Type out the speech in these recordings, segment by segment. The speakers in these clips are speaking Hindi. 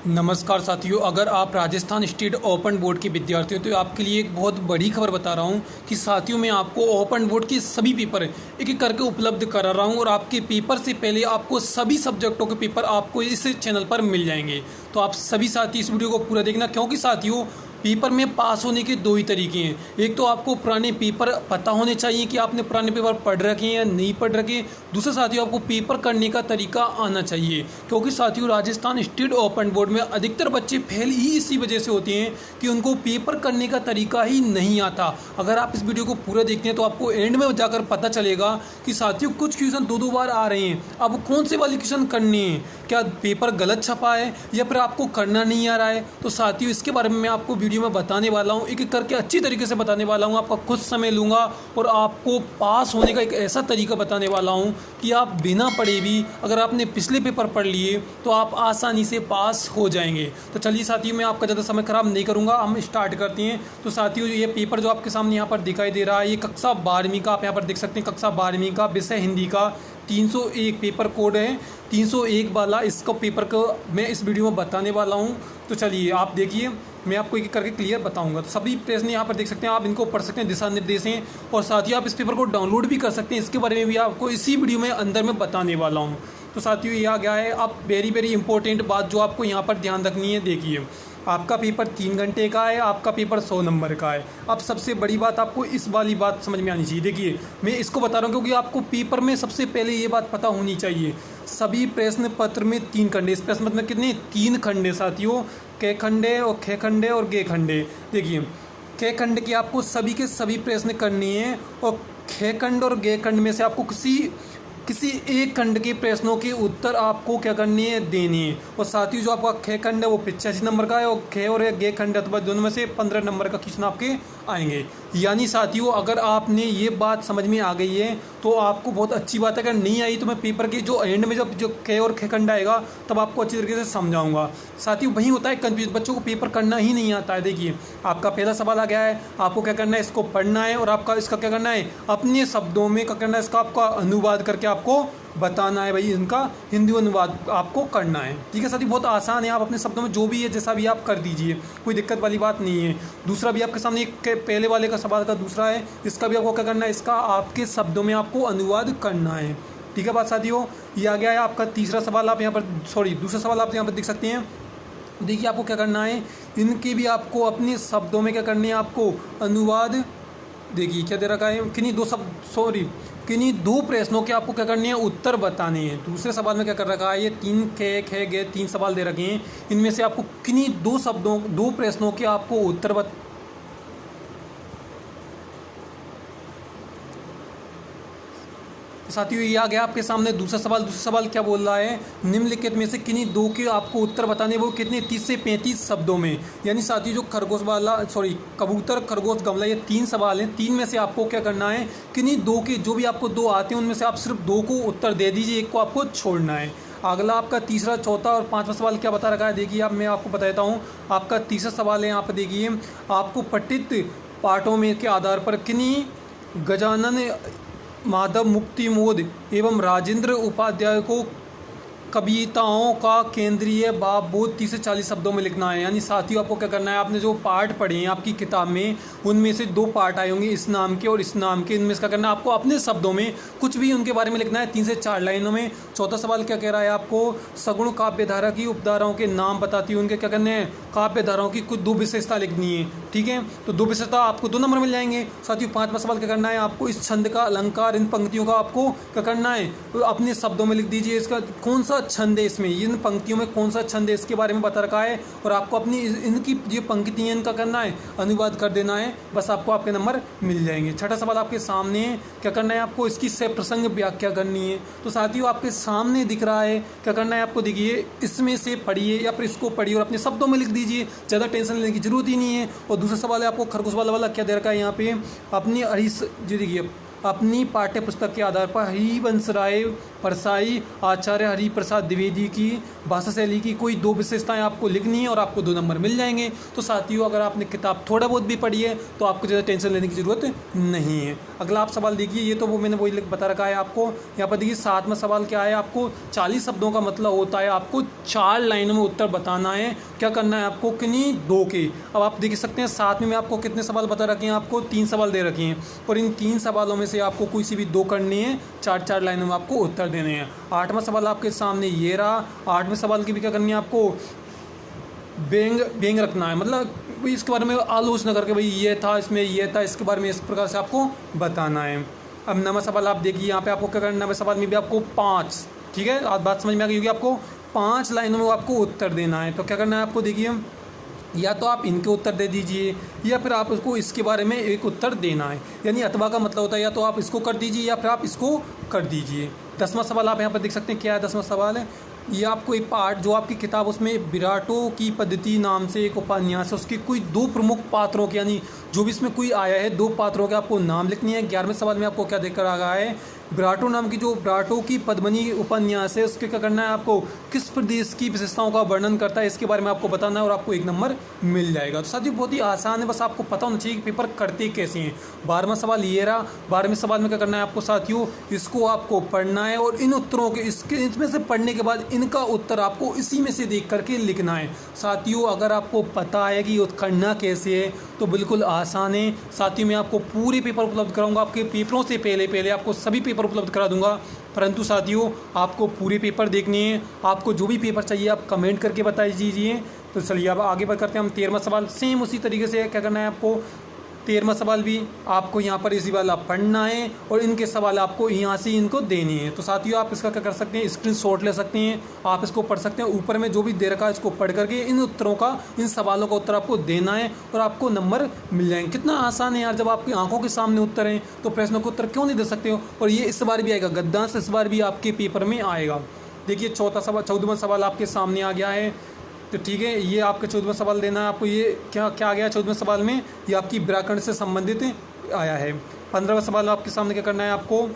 नमस्कार साथियों, अगर आप राजस्थान स्टेट ओपन बोर्ड के विद्यार्थी हो तो आपके लिए एक बहुत बड़ी खबर बता रहा हूं कि साथियों मैं आपको ओपन बोर्ड के सभी पेपर एक एक करके उपलब्ध करा रहा हूं और आपके पेपर से पहले आपको सभी सब्जेक्टों के पेपर आपको इस चैनल पर मिल जाएंगे। तो आप सभी साथी इस वीडियो को पूरा देखना, क्योंकि साथियों पेपर में पास होने के दो ही तरीके हैं। एक तो आपको पुराने पेपर पता होने चाहिए कि आपने पुराने पेपर पढ़ रखे हैं या नहीं पढ़ रखे। दूसरा साथियों आपको पेपर करने का तरीका आना चाहिए, क्योंकि साथियों राजस्थान स्टेट ओपन बोर्ड में अधिकतर बच्चे फेल ही इसी वजह से होते हैं कि उनको पेपर करने का तरीका ही नहीं आता। अगर आप इस वीडियो को पूरा देखते हैं तो आपको एंड में जाकर पता चलेगा कि साथियों कुछ क्वेश्चन दो बार आ रहे हैं, अब कौन से वाले क्वेश्चन करने हैं, क्या पेपर गलत छपा है या फिर आपको करना नहीं आ रहा है। तो साथियों इसके बारे में मैं आपको वीडियो में बताने वाला हूं, एक एक करके अच्छी तरीके से बताने वाला हूं। आपका कुछ समय लूँगा और आपको पास होने का एक ऐसा तरीका बताने वाला हूं कि आप बिना पढ़े भी अगर आपने पिछले पेपर पढ़ लिए तो आप आसानी से पास हो जाएंगे। तो चलिए साथियों मैं आपका ज़्यादा समय खराब नहीं करूँगा, हम स्टार्ट करते हैं। तो साथियों ये पेपर जो आपके सामने यहाँ पर दिखाई दे रहा है, ये कक्षा 12वीं का, आप यहाँ पर देख सकते हैं कक्षा 12वीं का विषय हिंदी का 301 पेपर कोड है। 301 वाला इसका पेपर को मैं इस वीडियो में बताने वाला हूं। तो चलिए आप देखिए, मैं आपको एक एक करके क्लियर बताऊंगा। तो सभी प्रश्न यहाँ पर देख सकते हैं, आप इनको पढ़ सकते हैं, दिशा निर्देश हैं। और साथ ही आप इस पेपर को डाउनलोड भी कर सकते हैं, इसके बारे में भी आपको इसी वीडियो में अंदर में बताने वाला हूँ। तो साथियों ये आ गया है। अब वेरी इंपॉर्टेंट बात जो आपको यहाँ पर ध्यान रखनी है, देखिए आपका पेपर 3 घंटे का है, आपका पेपर 100 नंबर का है। अब सबसे बड़ी बात आपको इस वाली बात समझ में आनी चाहिए। देखिए मैं इसको बता रहा हूँ क्योंकि आपको पेपर में सबसे पहले ये बात पता होनी चाहिए, सभी प्रश्न पत्र में 3 खंड, इस प्रश्न पत्र में कितने 3 खंड है साथियों, क खंडे और ख खंडे और गे खंडे। देखिए क खंड के आपको सभी के सभी प्रश्न करने हैं और ख खंड और गे खंड में से आपको किसी एक खंड के प्रश्नों के उत्तर आपको क्या करनी है, देनी है। और साथ ही जो आपका ख खंड है वो 85 नंबर का है और ख और गे खंड अथवा दोनों में से 15 नंबर का क्वेश्चन आपके आएंगे। यानी साथियों अगर आपने ये बात समझ में आ गई है तो आपको बहुत अच्छी बात है। अगर नहीं आई तो मैं पेपर के जो एंड में जब जो ख और ख खंड आएगा तब आपको अच्छी तरीके से समझाऊंगा। साथियों वही होता है कंफ्यूज, बच्चों को पेपर करना ही नहीं आता है। देखिए आपका पहला सवाल आ गया है, आपको क्या करना है, इसको पढ़ना है और आपका इसका क्या करना है, अपने शब्दों में क्या करना है, इसका आपका अनुवाद करके आपको बताना है। भाई इनका हिंदी अनुवाद आपको करना है। ठीक है साथी, बहुत आसान है, आप अपने शब्दों में जो भी है जैसा भी आप कर दीजिए, कोई दिक्कत वाली बात नहीं है। दूसरा भी आपके सामने एक पहले वाले का सवाल का दूसरा है, इसका भी आपको क्या करना है, इसका आपके शब्दों में आपको अनुवाद करना है। ठीक है बात साथियों, ये आ गया है आपका तीसरा सवाल। आप यहाँ पर दूसरा सवाल आप यहाँ पर देख सकते हैं। देखिए आपको क्या करना है, इनके भी आपको अपने शब्दों में क्या करनी है, आपको अनुवाद। देखिए क्या दे रखा है, किन्हीं दो प्रश्नों के आपको क्या करनी है, उत्तर बताने हैं। दूसरे सवाल में क्या कर रखा है, ये 3 खे गे 3 सवाल दे रखे हैं, इनमें से आपको किन्हीं दो प्रश्नों के आपको उत्तर साथियों ये आ गया आपके सामने दूसरा सवाल क्या बोल रहा है, निम्नलिखित में से किन्हीं दो के आपको उत्तर बताने, वो कितने 30 से 35 शब्दों में। यानी साथियों जो कबूतर खरगोश गमला, ये 3 सवाल हैं, 3 में से आपको क्या करना है, किन्हीं दो के जो भी आपको 2 आते हैं उनमें से आप सिर्फ 2 को उत्तर दे दीजिए, एक को आपको छोड़ना है। अगला आपका तीसरा, चौथा और 5वां सवाल क्या बता रखा है, देखिए अब मैं आपको बता देता हूँ। आपका तीसरा सवाल है, यहाँ पर देखिए आपको पठित पाठों में के आधार पर किन्हीं गजानन माधव मुक्तिमोद एवं राजेंद्र उपाध्याय को कविताओं का केंद्रीय भावबोध 30 से 40 शब्दों में लिखना है। यानी साथियों आपको क्या करना है, आपने जो पाठ पढ़े हैं आपकी किताब में उनमें से 2 पाठ आए होंगे, इस नाम के और इस नाम के, इनमें से क्या करना है, आपको अपने शब्दों में कुछ भी उनके बारे में लिखना है, 3 से 4 लाइनों में। चौथा सवाल क्या कह रहा है, आपको सगुण काव्य धारा की उपधाराओं के नाम बताती है, उनके क्या करने हैं, काव्य धाराओं की कुछ 2 विशेषता लिखनी है। ठीक है, तो 2 विशेषता आपको 2 नंबर मिल जाएंगे। साथियों 5वां सवाल क्या करना है, आपको इस छंद का अलंकार, इन पंक्तियों का आपको क्या करना है, अपने शब्दों में लिख दीजिए, इसका कौन सा छंद है, इसमें इन पंक्तियों में कौन सा छंद है इसके बारे में बता रखा है और आपको अपनी इनकी ये पंक्तियां इनका करना है, अनुवाद कर देना है, बस आपको आपके नंबर मिल जाएंगे। छठा सवाल आपके सामने है, क्या करना है, आपको इसकी सह प्रसंग व्याख्या करनी है। तो साथियों आपके सामने दिख रहा है, क्या करना है आपको, देखिए इसमें से पढ़िए या फिर इसको पढ़िए और अपने शब्दों में लिख दीजिए, ज़्यादा टेंशन लेने की जरूरत ही नहीं है। और दूसरा सवाल है आपको खरगोश वाला क्या दे रखा है, यहाँ पे अपनी देखिए अपनी पाठ्य पुस्तक के आधार पर हरिवंश राय परसाई आचार्य हरिप्रसाद द्विवेदी की भाषा शैली की कोई 2 विशेषताएं आपको लिखनी है और आपको 2 नंबर मिल जाएंगे। तो साथियों, अगर आपने किताब थोड़ा बहुत भी पढ़ी है तो आपको ज़्यादा टेंशन लेने की ज़रूरत नहीं है। अगला आप सवाल देखिए, ये तो वो मैंने वही बता रखा है आपको। यहाँ पर देखिए 7वां सवाल क्या है, आपको 40 शब्दों का मतलब होता है आपको 4 लाइनों में उत्तर बताना है। क्या करना है आपको, किन्हीं 2 के। अब आप देख सकते हैं 7 में आपको कितने सवाल बता रखे हैं, आपको 3 सवाल दे रखे हैं और इन 3 सवालों में से आपको कोई सी भी 2 करनी है, 4-4 लाइनों में आपको उत्तर देने हैं। 8वां सवाल आपके सामने ये रहा। 8वें सवाल की भी क्या करनी है आपको, व्यंग रखना है, मतलब इसके बारे में आलोचना करके भाई ये था, इसमें ये था, इसके बारे में इस प्रकार से आपको बताना है। अब 9वां सवाल आप देखिए, यहाँ पे आपको क्या करना है, 9वें सवाल में भी आपको 5, ठीक है, आप बात समझ में आ गई होगी, आपको 5 लाइनों में आपको उत्तर देना है। तो क्या करना है आपको, देखिए या तो आप इनके उत्तर दे दीजिए या फिर आप उसको इसके बारे में एक उत्तर देना है, यानी अथवा का मतलब होता है या तो आप इसको कर दीजिए या फिर आप इसको कर दीजिए। 10वां सवाल आप यहाँ पर देख सकते हैं, क्या है 10वां सवाल है, ये आपको एक पार्ट जो आपकी किताब उसमें विराटों की पद्धति नाम से एक उपन्यास है, उसके कोई 2 प्रमुख पात्रों के, यानी जो भी इसमें कोई आया है 2 पात्रों के आपको नाम लिखनी है। 11वें सवाल में आपको क्या देखकर आ गया है, विराटों नाम की जो विराटों की पद्मिनी उपन्यास है उसके क्या करना है आपको, किस प्रदेश की विशेषताओं का वर्णन करता है इसके बारे में आपको बताना है और आपको 1 नंबर मिल जाएगा। तो साथियों बहुत ही आसान है, बस आपको पता होना चाहिए कि पेपर करते कैसे हैं। 12वां सवाल ये रहा। 12वें सवाल में क्या करना है आपको साथियों, इसको आपको पढ़ना है और इन उत्तरों के इसमें से पढ़ने के बाद इनका उत्तर आपको इसी में से देख करके लिखना है। साथियों अगर आपको पता है कि करना कैसे है तो बिल्कुल आसान है। साथियों मैं आपको पूरे पेपर उपलब्ध कराऊंगा, आपके पेपरों से पहले आपको सभी पेपर उपलब्ध करा दूंगा, परंतु साथियों आपको पूरे पेपर देखने हैं। आपको जो भी पेपर चाहिए आप कमेंट करके बता दीजिए। तो चलिए अब आगे बढ़ करते हैं हम 13वां सवाल, सेम उसी तरीके से क्या करना है आपको, 13वां सवाल भी आपको यहाँ पर इसी वाला पढ़ना है और इनके सवाल आपको यहाँ से इनको देने हैं। तो साथियों आप इसका क्या कर सकते हैं, स्क्रीनशॉट ले सकते हैं, आप इसको पढ़ सकते हैं, ऊपर में जो भी दे रखा है इसको पढ़ करके इन उत्तरों का, इन सवालों का उत्तर आपको देना है और आपको नंबर मिल जाएंगे। कितना आसान है यार, जब आपकी आंखों के सामने उत्तर हैं तो प्रश्नों के उत्तर क्यों नहीं दे सकते हो। और ये इस बार भी आएगा, गद्दांश इस बार भी आपके पेपर में आएगा। देखिए 14वां सवाल आपके सामने आ गया है। तो ठीक है, ये आपका 14वां सवाल देना है आपको। ये क्या क्या आ गया 14वें सवाल में, ये आपकी व्याकरण से संबंधित आया है। 15वां सवाल आपके सामने क्या करना है आपको,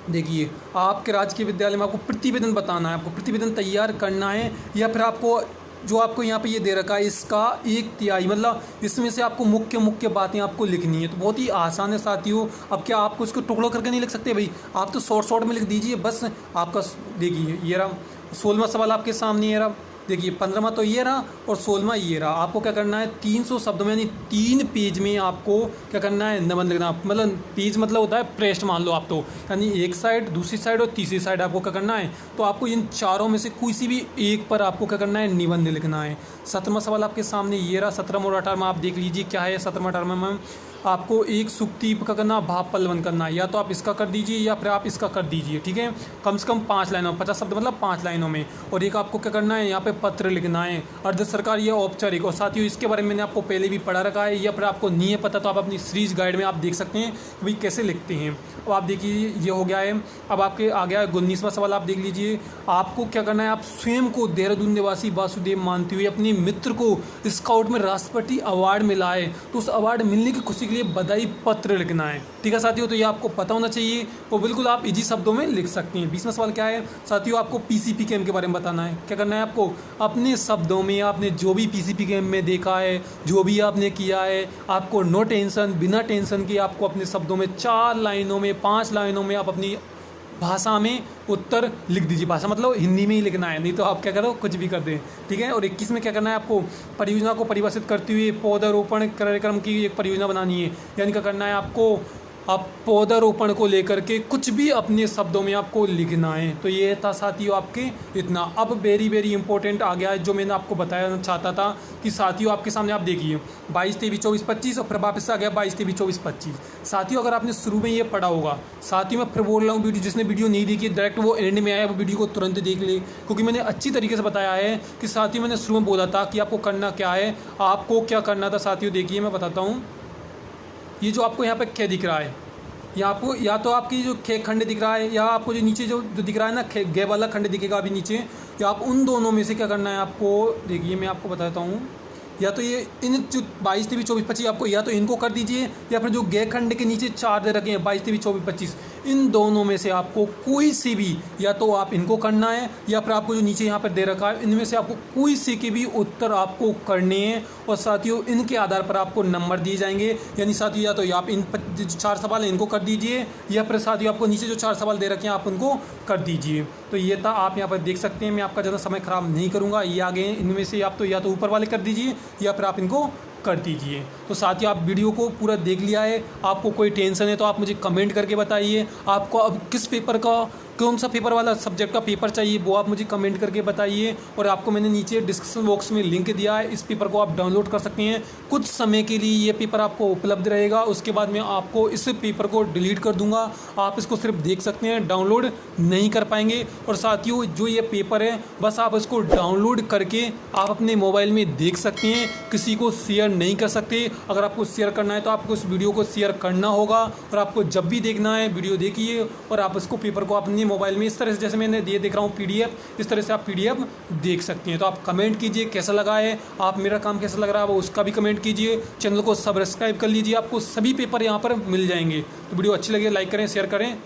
देखिए आपके राजकीय विद्यालय में आपको प्रतिवेदन बताना है, आपको प्रतिवेदन तैयार करना है या फिर आपको जो आपको यहाँ पे ये दे रखा है इसका 1/3, मतलब इसमें से आपको मुख्य बातें आपको लिखनी है। तो बहुत ही आसान है साथियों। अब क्या आपको इसको टुकड़ों करके नहीं लिख सकते भाई, आप तो शॉर्ट में लिख दीजिए बस। आपका देखिए ये रहा 16वां सवाल आपके सामने, ये रहा देखिए 15वां तो ये रहा और 16वां ये रहा। आपको क्या करना है 300 शब्दों में यानी 3 पेज में आपको क्या करना है, निबंध लिखना। मतलब पेज मतलब होता है पृष्ठ मान लो आप, तो यानी एक साइड, दूसरी साइड और तीसरी साइड आपको क्या करना है। तो आपको इन चारों में से कोई सी भी एक पर आपको क्या करना है, निबंध लिखना है। 17वां सवाल आपके सामने ये रहा। 17वां और 18वां आप देख लीजिए क्या है। 17वां 18वां में आपको एक सुक्ति का करना, भाव पल्लवन करना है, या तो आप इसका कर दीजिए या फिर आप इसका कर दीजिए, ठीक है। कम से कम 5 लाइनों, 50 शब्द मतलब 5 लाइनों में। और एक आपको क्या करना है, यहाँ पे पत्र लिखना है, अर्ध सरकारी या औपचारिक। और साथियों इसके बारे में मैंने आपको पहले भी पढ़ा रखा है, या फिर आपको नहीं है पता तो आप अपनी सीरीज गाइड में आप देख सकते हैं कि भाई कैसे लिखते हैं। अब आप देखिए ये हो गया है। अब आपके आ गया 19वां सवाल, आप देख लीजिए। आपको क्या करना है, आप स्वयं को देहरादून निवासी वासुदेव मानते हुए अपने मित्र को स्काउट में राष्ट्रपति अवार्ड मिला है, तो उस अवार्ड मिलने की खुशी के लिए बधाई पत्र लिखना है, ठीक है साथियों। तो ये आपको पता होना चाहिए और बिल्कुल आप इजी शब्दों में लिख सकते हैं। 20वां सवाल क्या है साथियों, आपको पीसीपी कैंप के बारे में बताना है। क्या करना है आपको, अपने शब्दों में आपने जो भी पीसीपी कैंप में देखा है, जो भी आपने किया है, आपको नो टेंशन, बिना टेंशन के आपको अपने शब्दों में 4 लाइनों में, 5 लाइनों में आप अपनी भाषा में उत्तर लिख दीजिए। भाषा मतलब हिंदी में ही लिखना है, नहीं तो आप क्या करो कुछ भी कर दें, ठीक है। और 21 में क्या करना है आपको, परियोजना को परिभाषित करते हुए पौधारोपण कार्यक्रम की एक परियोजना बनानी है। यानी क्या करना है आपको, आप पौधारोपण को लेकर के कुछ भी अपने शब्दों में आपको लिखना है। तो ये था साथियों आपके इतना। अब वेरी वेरी इंपॉर्टेंट आ गया है जो मैंने आपको बताना चाहता था कि साथियों आपके सामने आप देखिए 22, 23, 24, 25 और फिर वापस आ गया 22, 23, 24, 25। साथियों अगर आपने शुरू में ये पढ़ा होगा, साथियों मैं फिर बोल रहा हूँ, वीडियो जिसने वीडियो नहीं देखी डायरेक्ट वो एंड में आया वो वीडियो को तुरंत देख ले, क्योंकि मैंने अच्छी तरीके से बताया है कि साथियों मैंने शुरू में बोला था कि आपको करना क्या है, आपको क्या करना था। साथियों देखिए मैं बताता हूँ, ये जो आपको यहाँ पे क्या दिख रहा है, या आपको या तो आपकी जो खे खंड दिख रहा है, या आपको जो नीचे जो दिख रहा है ना गे वाला खंड दिखेगा अभी नीचे, या आप उन दोनों में से क्या करना है आपको, देखिए मैं आपको बताता हूँ। या तो ये इन जो 22, 23, 24, 25 आपको या तो इनको कर दीजिए, या फिर जो गे खंड के नीचे 4 दे रखे हैं 22, 23, 24, 25 इन दोनों में से आपको कोई सी भी, या तो आप इनको करना है या फिर आपको जो नीचे यहाँ पर दे रखा है इनमें से आपको कोई सी के भी उत्तर आपको करने हैं। और साथियों इनके आधार पर आपको नंबर दिए जाएंगे। यानी साथियों या तो आप इन 4 सवाल इनको कर दीजिए या फिर साथियों आपको नीचे जो 4 सवाल दे रखे हैं आप उनको कर दीजिए। तो ये था, आप यहाँ पर देख सकते हैं। मैं आपका ज़्यादा समय ख़राब नहीं करूँगा। ये आगे इनमें से आप तो या तो ऊपर वाले कर दीजिए या फिर आप इनको कर दीजिए। तो साथियों आप वीडियो को पूरा देख लिया है, आपको कोई टेंशन है तो आप मुझे कमेंट करके बताइए। आपको अब किस पेपर का, कौन सा पेपर वाला सब्जेक्ट का पेपर चाहिए वो आप मुझे कमेंट करके बताइए। और आपको मैंने नीचे डिस्क्रिप्शन बॉक्स में लिंक दिया है, इस पेपर को आप डाउनलोड कर सकते हैं। कुछ समय के लिए ये पेपर आपको उपलब्ध रहेगा, उसके बाद मैं आपको इस पेपर को डिलीट कर दूंगा। आप इसको सिर्फ देख सकते हैं, डाउनलोड नहीं कर पाएंगे। और साथियों जो ये पेपर है बस आप इसको डाउनलोड करके आप अपने मोबाइल में देख सकते हैं, किसी को शेयर नहीं कर सकते। अगर आपको शेयर करना है तो आपको इस वीडियो को शेयर करना होगा। और आपको जब भी देखना है वीडियो देखिए और आप इसको पेपर को अपने मोबाइल में इस तरह से, जैसे मैंने ये देख रहा हूँ PDF, इस तरह से आप PDF देख सकते हैं। तो आप कमेंट कीजिए कैसा लगा है, आप मेरा काम कैसा लग रहा है वो उसका भी कमेंट कीजिए। चैनल को सब्सक्राइब कर लीजिए, आपको सभी पेपर यहाँ पर मिल जाएंगे। तो वीडियो अच्छी लगे लाइक करें, शेयर करें।